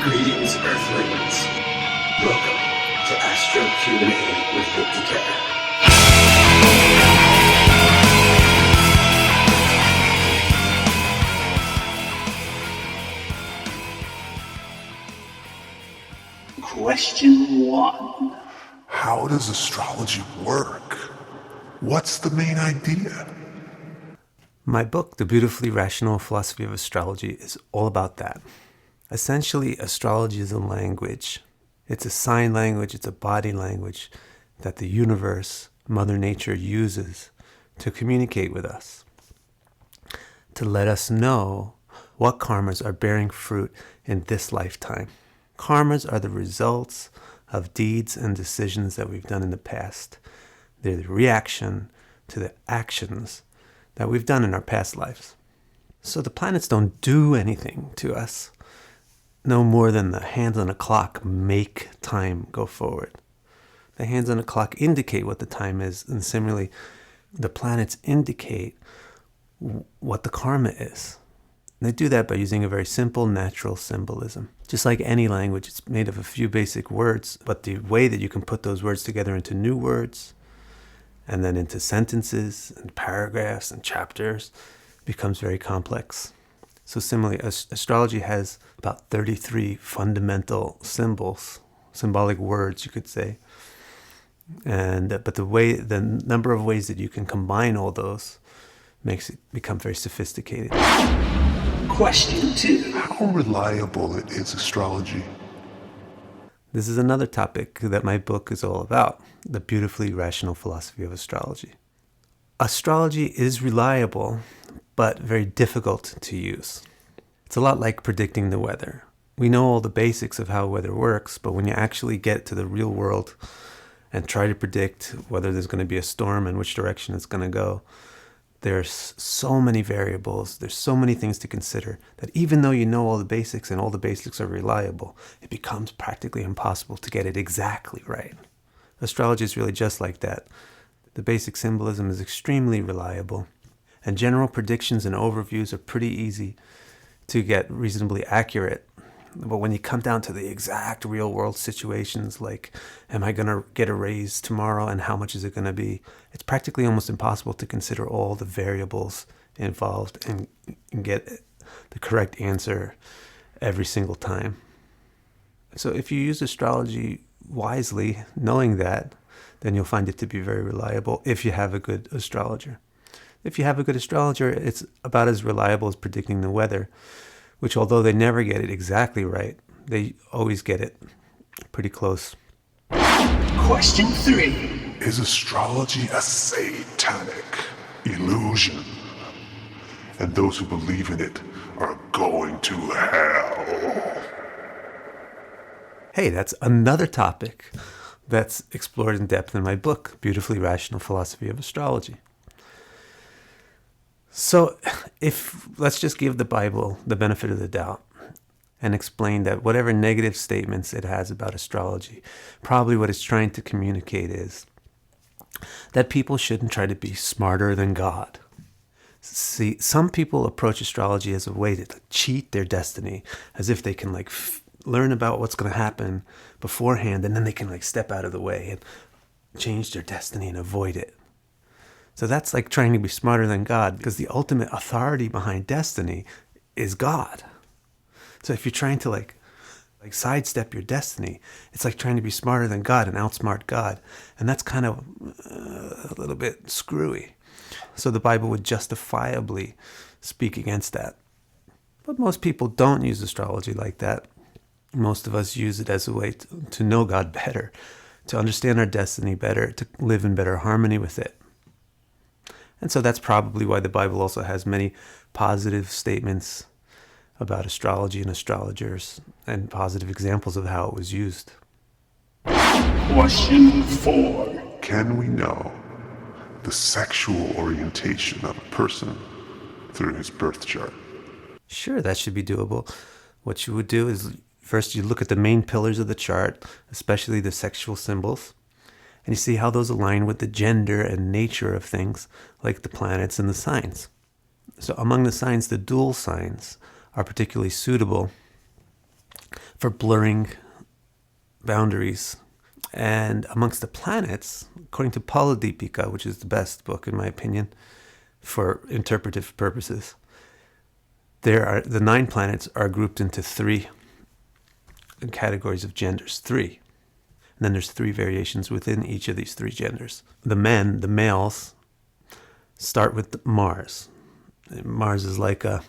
Greetings, Earthlings. Welcome to Astro Q&A with Vic DiCara. Question 1. How does astrology work? What's the main idea? My book, The Beautifully Rational Philosophy of Astrology, is all about that. Essentially, astrology is a language. It's a sign language, it's a body language that the universe, Mother Nature, uses to communicate with us, to let us know what karmas are bearing fruit in this lifetime. Karmas are the results of deeds and decisions that we've done in the past. They're the reaction to the actions that we've done in our past lives. So the planets don't do anything to us, no more than the hands on a clock make time go forward. The hands on a clock indicate what the time is, and similarly, the planets indicate what the karma is. And they do that by using a very simple natural symbolism. Just like any language, it's made of a few basic words, but the way that you can put those words together into new words, and then into sentences and paragraphs and chapters, becomes very complex. So similarly, astrology has about 33 fundamental symbols, symbolic words, you could say. But the number of ways that you can combine all those makes it become very sophisticated. Question 2. How reliable is astrology? This is another topic that my book is all about, The Beautifully Rational Philosophy of Astrology. Astrology is reliable, but very difficult to use. It's a lot like predicting the weather. We know all the basics of how weather works, but when you actually get to the real world and try to predict whether there's going to be a storm and which direction it's going to go, there's so many variables, there's so many things to consider that even though you know all the basics and all the basics are reliable, it becomes practically impossible to get it exactly right. Astrology is really just like that. The basic symbolism is extremely reliable, and general predictions and overviews are pretty easy to get reasonably accurate. But when you come down to the exact real world situations, like, am I going to get a raise tomorrow and how much is it going to be? It's practically almost impossible to consider all the variables involved and get the correct answer every single time. So if you use astrology wisely, knowing that, then you'll find it to be very reliable if you have a good astrologer. If you have a good astrologer, it's about as reliable as predicting the weather, which although they never get it exactly right, they always get it pretty close. Question 3. Is astrology a satanic illusion? And those who believe in it are going to hell. Hey, that's another topic that's explored in depth in my book, Beautifully Rational Philosophy of Astrology. So let's just give the Bible the benefit of the doubt and explain that whatever negative statements it has about astrology, probably what it's trying to communicate is that people shouldn't try to be smarter than God. See, some people approach astrology as a way to cheat their destiny, as if they can learn about what's going to happen beforehand, and then they can step out of the way and change their destiny and avoid it. So that's like trying to be smarter than God, because the ultimate authority behind destiny is God. So if you're trying to sidestep your destiny, it's like trying to be smarter than God and outsmart God. And that's kind of a little bit screwy. So the Bible would justifiably speak against that. But most people don't use astrology like that. Most of us use it as a way to know God better, to understand our destiny better, to live in better harmony with it. And so that's probably why the Bible also has many positive statements about astrology and astrologers and positive examples of how it was used. Question 4. Can we know the sexual orientation of a person through his birth chart? Sure, that should be doable. What you would do is first you look at the main pillars of the chart, especially the sexual symbols, and you see how those align with the gender and nature of things, like the planets and the signs. So among the signs, the dual signs are particularly suitable for blurring boundaries. And amongst the planets, according to Deepika, which is the best book in my opinion for interpretive purposes, the 9 planets are grouped into 3 categories of genders. 3. And then there's 3 variations within each of these 3 genders. The males, start with Mars. Mars is like a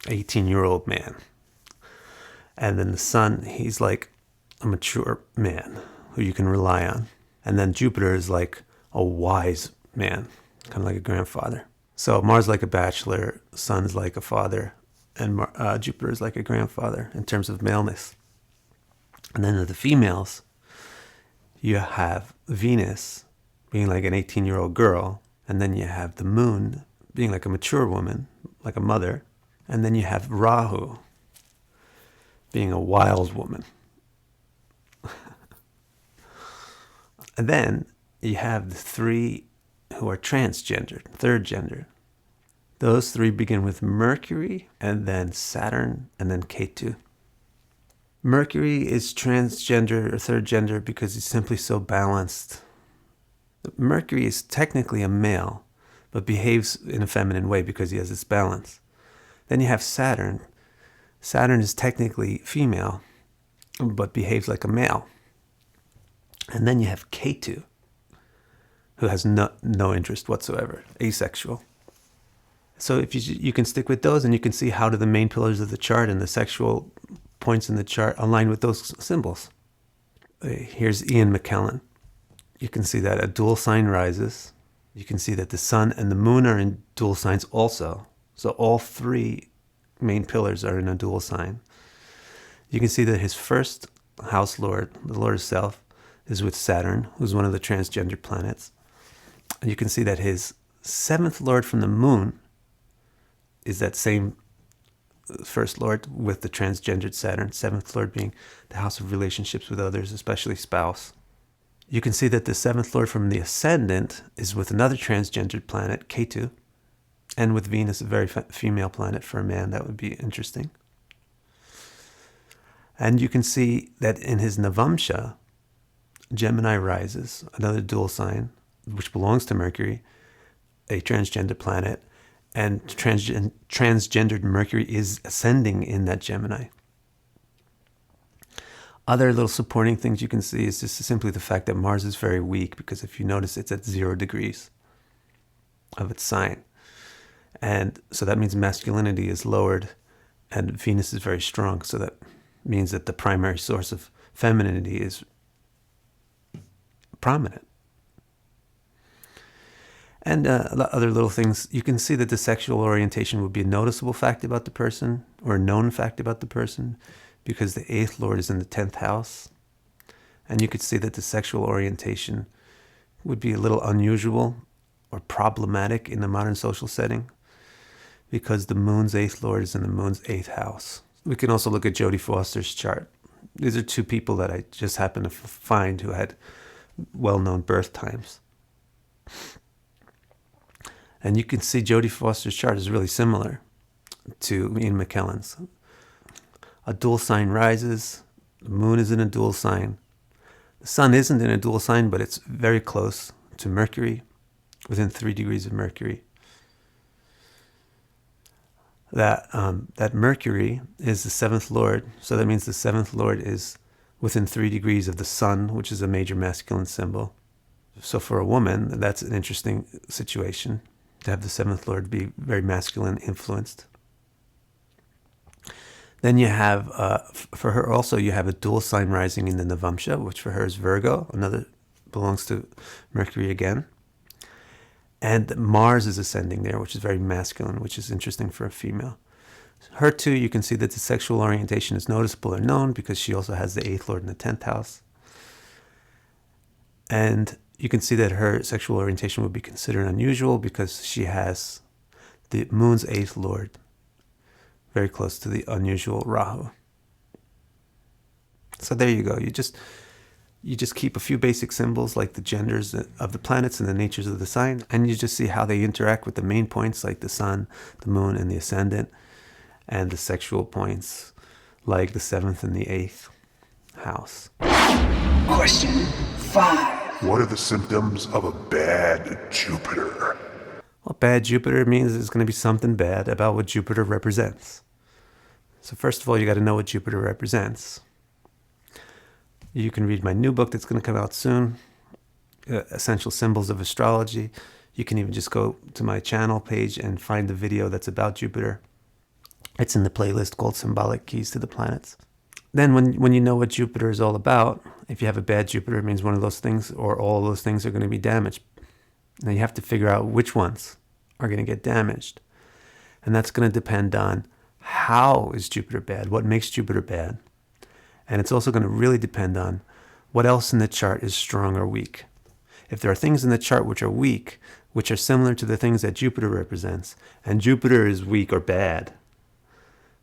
18-year-old man. And then the sun, he's like a mature man who you can rely on. And then Jupiter is like a wise man, kind of like a grandfather. So Mars like a bachelor, sun's like a father, and Jupiter is like a grandfather in terms of maleness. And then of the females, you have Venus being like an 18-year-old girl, and then you have the moon being like a mature woman, like a mother, and then you have Rahu being a wild woman. And then you have the 3 who are transgendered, third gender. Those 3 begin with Mercury, and then Saturn, and then Ketu. Mercury is transgender or third gender because he's simply so balanced. Mercury is technically a male, but behaves in a feminine way because he has this balance. Then you have Saturn. Saturn is technically female, but behaves like a male. And then you have Ketu, who has no interest whatsoever, asexual. So if you can stick with those, and you can see how do the main pillars of the chart and the sexual points in the chart align with those symbols. Here's Ian McKellen. You can see that a dual sign rises. You can see that the sun and the moon are in dual signs also. So all 3 main pillars are in a dual sign. You can see that his first house lord, the Lord of Self, is with Saturn, who's one of the transgender planets. And you can see that his 7th lord from the moon is that same first lord with the transgendered Saturn, 7th lord being the house of relationships with others, especially spouse. You can see that the 7th lord from the ascendant is with another transgendered planet, Ketu, and with Venus, a very female planet for a man. That would be interesting. And you can see that in his Navamsha, Gemini rises, another dual sign, which belongs to Mercury, a transgender planet, and transgendered Mercury is ascending in that Gemini. Other little supporting things you can see is just simply the fact that Mars is very weak, because if you notice, it's at 0 degrees of its sign. And so that means masculinity is lowered and Venus is very strong. So that means that the primary source of femininity is prominent. And other little things, you can see that the sexual orientation would be a noticeable fact about the person, or a known fact about the person, because the 8th lord is in the 10th house. And you could see that the sexual orientation would be a little unusual or problematic in the modern social setting, because the moon's 8th lord is in the moon's 8th house. We can also look at Jodie Foster's chart. These are 2 people that I just happened to find who had well-known birth times. And you can see Jodie Foster's chart is really similar to Ian McKellen's. A dual sign rises, the moon is in a dual sign. The sun isn't in a dual sign, but it's very close to Mercury, within 3 degrees of Mercury. That Mercury is the 7th lord, so that means the 7th lord is within 3 degrees of the sun, which is a major masculine symbol. So for a woman, that's an interesting situation, to have the 7th lord be very masculine influenced. Then you have, for her also, you have a dual sign rising in the Navamsha, which for her is Virgo, another belongs to Mercury again. And Mars is ascending there, which is very masculine, which is interesting for a female. Her too, you can see that the sexual orientation is noticeable or known because she also has the 8th lord in the 10th house. And you can see that her sexual orientation would be considered unusual because she has the moon's 8th lord very close to the unusual Rahu. So there you go. You just keep a few basic symbols like the genders of the planets and the natures of the sign, and you just see how they interact with the main points like the sun, the moon, and the ascendant, and the sexual points like the 7th and the 8th house. Question 5. What are the symptoms of a bad Jupiter? Well, bad Jupiter means there's going to be something bad about what Jupiter represents. So first of all, you got to know what Jupiter represents. You can read my new book that's going to come out soon, Essential Symbols of Astrology. You can even just go to my channel page and find the video that's about Jupiter. It's in the playlist called Symbolic Keys to the Planets. Then when you know what Jupiter is all about, if you have a bad Jupiter, it means one of those things or all of those things are going to be damaged. Now you have to figure out which ones are going to get damaged. And that's going to depend on how is Jupiter bad, what makes Jupiter bad. And it's also going to really depend on what else in the chart is strong or weak. If there are things in the chart which are weak, which are similar to the things that Jupiter represents, and Jupiter is weak or bad,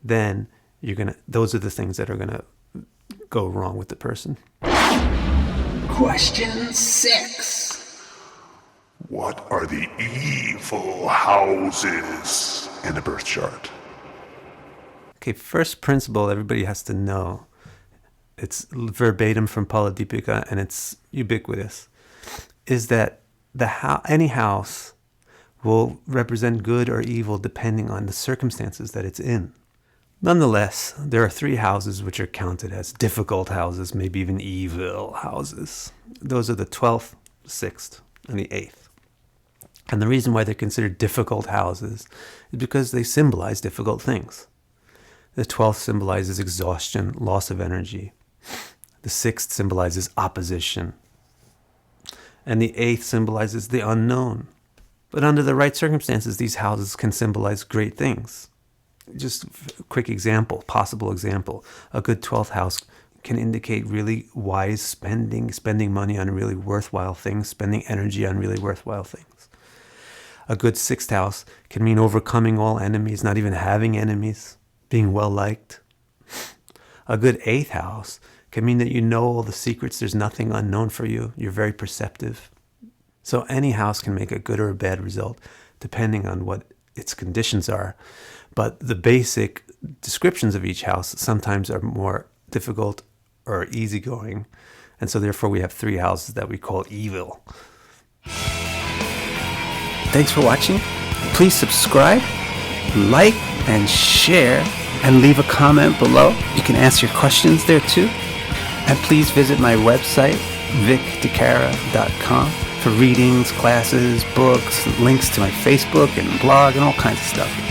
then those are the things that are going to go wrong with the person. Question 6. What are the evil houses in a birth chart? Okay, first principle everybody has to know. It's verbatim from Paladipika and it's ubiquitous. Is that any house will represent good or evil depending on the circumstances that it's in. Nonetheless, there are 3 houses which are counted as difficult houses, maybe even evil houses. Those are the 12th, 6th, and the 8th. And the reason why they're considered difficult houses is because they symbolize difficult things. The 12th symbolizes exhaustion, loss of energy. The 6th symbolizes opposition. And the 8th symbolizes the unknown. But under the right circumstances, these houses can symbolize great things. Just a quick example, possible example. A good 12th house can indicate really wise spending money on really worthwhile things, spending energy on really worthwhile things. A good 6th house can mean overcoming all enemies, not even having enemies, being well liked. A good 8th house can mean that you know all the secrets, there's nothing unknown for you, you're very perceptive. So any house can make a good or a bad result depending on what its conditions are. But the basic descriptions of each house sometimes are more difficult or easygoing. And so therefore we have 3 houses that we call evil. Thanks for watching. Please subscribe, like, and share, and leave a comment below. You can ask your questions there too. And please visit my website, vicdicara.com, for readings, classes, books, links to my Facebook and blog, and all kinds of stuff.